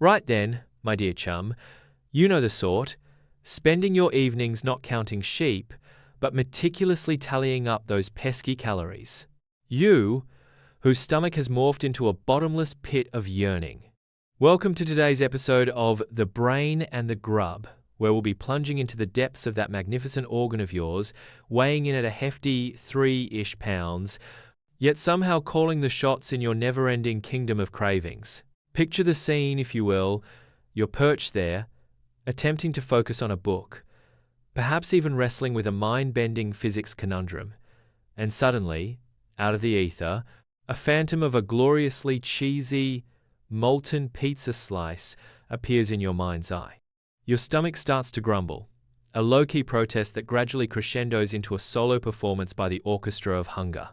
Right then, my dear chum, you know the sort, spending your evenings not counting sheep, but meticulously tallying up those pesky calories. You, whose stomach has morphed into a bottomless pit of yearning. Welcome to today's episode of The Brain and the Grub, where we'll be plunging into the depths of that magnificent organ of yours, weighing in at a hefty 3-ish pounds, yet somehow calling the shots in your never-ending kingdom of cravings. Picture the scene, if you will. You're perched there, attempting to focus on a book, perhaps even wrestling with a mind-bending physics conundrum, and suddenly, out of the ether, a phantom of a gloriously cheesy, molten pizza slice appears in your mind's eye. Your stomach starts to grumble, a low-key protest that gradually crescendos into a solo performance by the orchestra of hunger.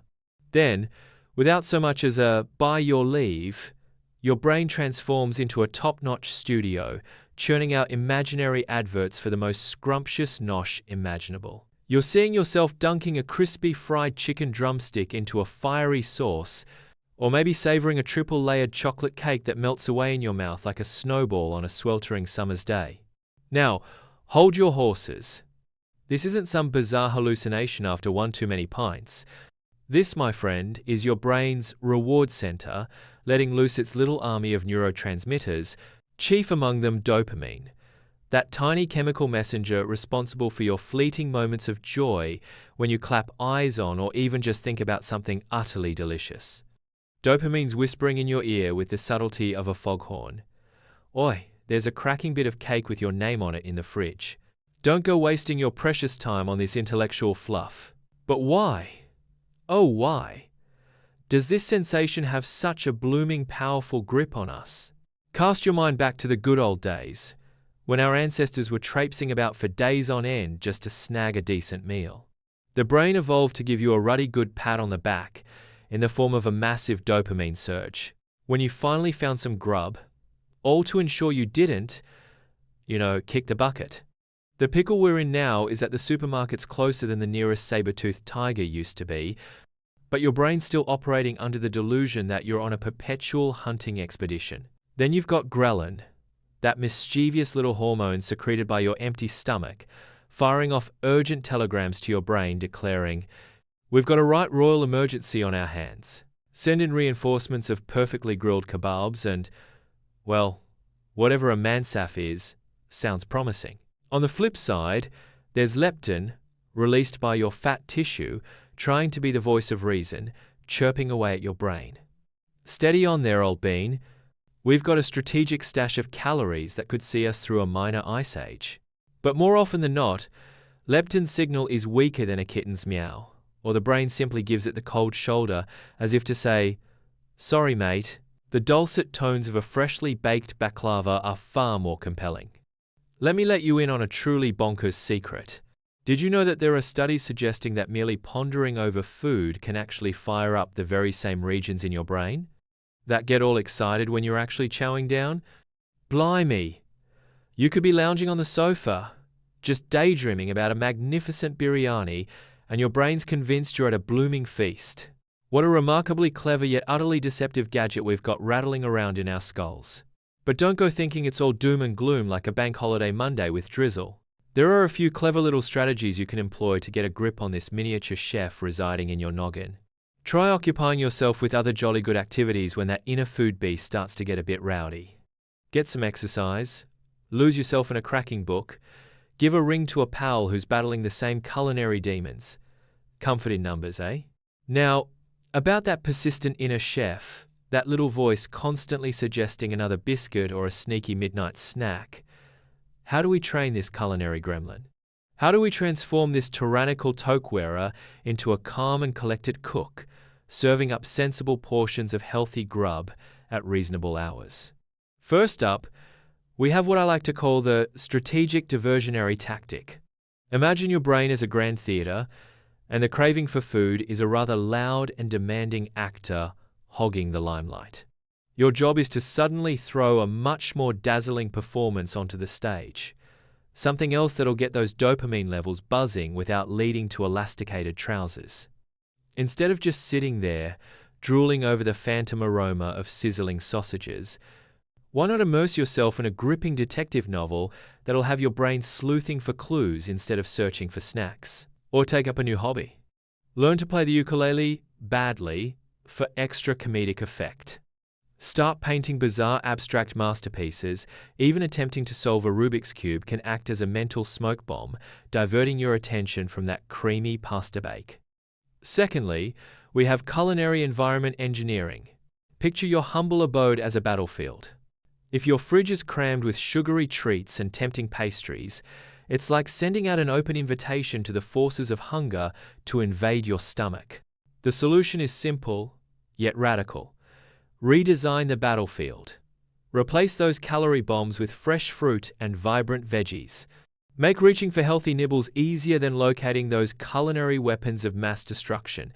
Then, without so much as a "by your leave," your brain transforms into a top-notch studio, churning out imaginary adverts for the most scrumptious nosh imaginable. You're seeing yourself dunking a crispy fried chicken drumstick into a fiery sauce, or maybe savoring a triple-layered chocolate cake that melts away in your mouth like a snowball on a sweltering summer's day. Now, hold your horses. This isn't some bizarre hallucination after one too many pints. This, my friend, is your brain's reward center, letting loose its little army of neurotransmitters, chief among them dopamine, that tiny chemical messenger responsible for your fleeting moments of joy when you clap eyes on or even just think about something utterly delicious. Dopamine's whispering in your ear with the subtlety of a foghorn. Oi, there's a cracking bit of cake with your name on it in the fridge. Don't go wasting your precious time on this intellectual fluff. But why? Oh, why? Does this sensation have such a blooming powerful grip on us? Cast your mind back to the good old days, when our ancestors were traipsing about for days on end just to snag a decent meal. The brain evolved to give you a ruddy good pat on the back in the form of a massive dopamine surge when you finally found some grub, all to ensure you didn't, kick the bucket. The pickle we're in now is that the supermarket's closer than the nearest saber-toothed tiger used to be, but your brain's still operating under the delusion that you're on a perpetual hunting expedition. Then you've got ghrelin, that mischievous little hormone secreted by your empty stomach, firing off urgent telegrams to your brain declaring, "We've got a right royal emergency on our hands. Send in reinforcements of perfectly grilled kebabs and, well, whatever a mansaf is, sounds promising." On the flip side, there's leptin, released by your fat tissue, trying to be the voice of reason, chirping away at your brain. Steady on there, old bean. We've got a strategic stash of calories that could see us through a minor ice age. But more often than not, leptin's signal is weaker than a kitten's meow, or the brain simply gives it the cold shoulder as if to say, "Sorry, mate." The dulcet tones of a freshly baked baklava are far more compelling. Let me let you in on a truly bonkers secret. Did you know that there are studies suggesting that merely pondering over food can actually fire up the very same regions in your brain that get all excited when you're actually chowing down? Blimey! You could be lounging on the sofa, just daydreaming about a magnificent biryani, and your brain's convinced you're at a blooming feast. What a remarkably clever yet utterly deceptive gadget we've got rattling around in our skulls. But don't go thinking it's all doom and gloom like a bank holiday Monday with drizzle. There are a few clever little strategies you can employ to get a grip on this miniature chef residing in your noggin. Try occupying yourself with other jolly good activities when that inner food beast starts to get a bit rowdy. Get some exercise, lose yourself in a cracking book, give a ring to a pal who's battling the same culinary demons. Comfort in numbers, eh? Now, about that persistent inner chef, that little voice constantly suggesting another biscuit or a sneaky midnight snack. How do we train this culinary gremlin? How do we transform this tyrannical toque-wearer into a calm and collected cook, serving up sensible portions of healthy grub at reasonable hours? First up, we have what I like to call the strategic diversionary tactic. Imagine your brain as a grand theater, and the craving for food is a rather loud and demanding actor hogging the limelight. Your job is to suddenly throw a much more dazzling performance onto the stage, something else that'll get those dopamine levels buzzing without leading to elasticated trousers. Instead of just sitting there, drooling over the phantom aroma of sizzling sausages, Why not immerse yourself in a gripping detective novel that'll have your brain sleuthing for clues instead of searching for snacks? Or take up a new hobby. Learn to play the ukulele badly for extra comedic effect. Start painting bizarre abstract masterpieces. Even attempting to solve a Rubik's Cube can act as a mental smoke bomb, diverting your attention from that creamy pasta bake. Secondly, we have culinary environment engineering. Picture your humble abode as a battlefield. If your fridge is crammed with sugary treats and tempting pastries, it's like sending out an open invitation to the forces of hunger to invade your stomach. The solution is simple, yet radical. Redesign the battlefield. Replace those calorie bombs with fresh fruit and vibrant veggies. Make reaching for healthy nibbles easier than locating those culinary weapons of mass destruction.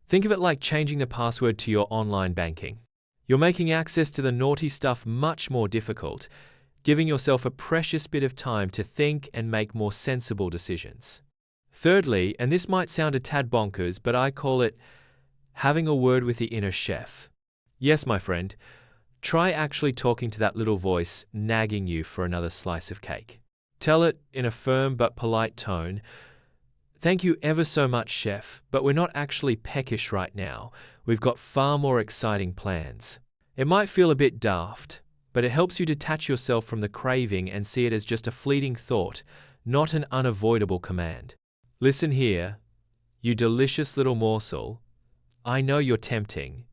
Think of it like changing the password to your online banking. You're making access to the naughty stuff much more difficult, giving yourself a precious bit of time to think and make more sensible decisions. Thirdly, and this might sound a tad bonkers, but I call it having a word with the inner chef. Yes, my friend, try actually talking to that little voice nagging you for another slice of cake. Tell it in a firm but polite tone, "Thank you ever so much, chef, but we're not actually peckish right now. We've got far more exciting plans." It might feel a bit daft, but it helps you detach yourself from the craving and see it as just a fleeting thought, not an unavoidable command. Listen here, you delicious little morsel. I know you're tempting,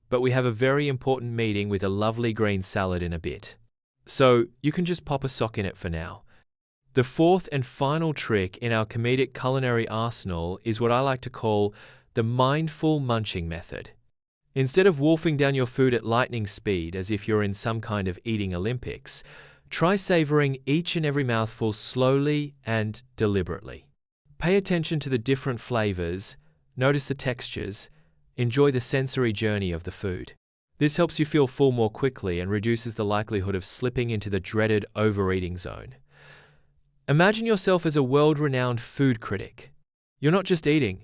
but we have a very important meeting with a lovely green salad in a bit. So you can just pop a sock in it for now. The fourth and final trick in our comedic culinary arsenal is what I like to call the mindful munching method. Instead of wolfing down your food at lightning speed as if you're in some kind of eating Olympics, try savoring each and every mouthful slowly and deliberately. Pay attention to the different flavors, notice the textures, enjoy the sensory journey of the food. This helps you feel full more quickly and reduces the likelihood of slipping into the dreaded overeating zone. Imagine yourself as a world-renowned food critic. You're not just eating,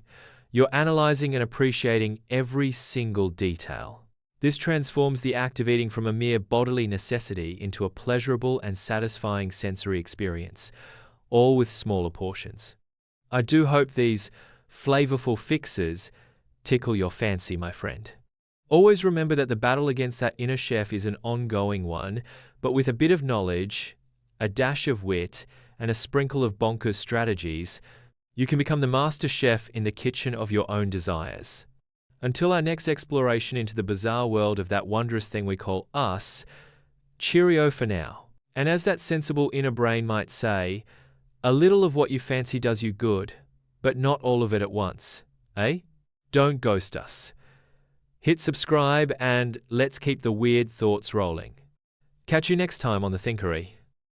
you're analyzing and appreciating every single detail. This transforms the act of eating from a mere bodily necessity into a pleasurable and satisfying sensory experience, all with smaller portions. I do hope these flavorful fixes tickle your fancy, my friend. Always remember that the battle against that inner chef is an ongoing one, but with a bit of knowledge, a dash of wit, and a sprinkle of bonkers strategies, you can become the master chef in the kitchen of your own desires. Until our next exploration into the bizarre world of that wondrous thing we call us, cheerio for now. And as that sensible inner brain might say, a little of what you fancy does you good, but not all of it at once, eh? Don't ghost us. Hit subscribe and let's keep the weird thoughts rolling. Catch you next time on The Thinkery.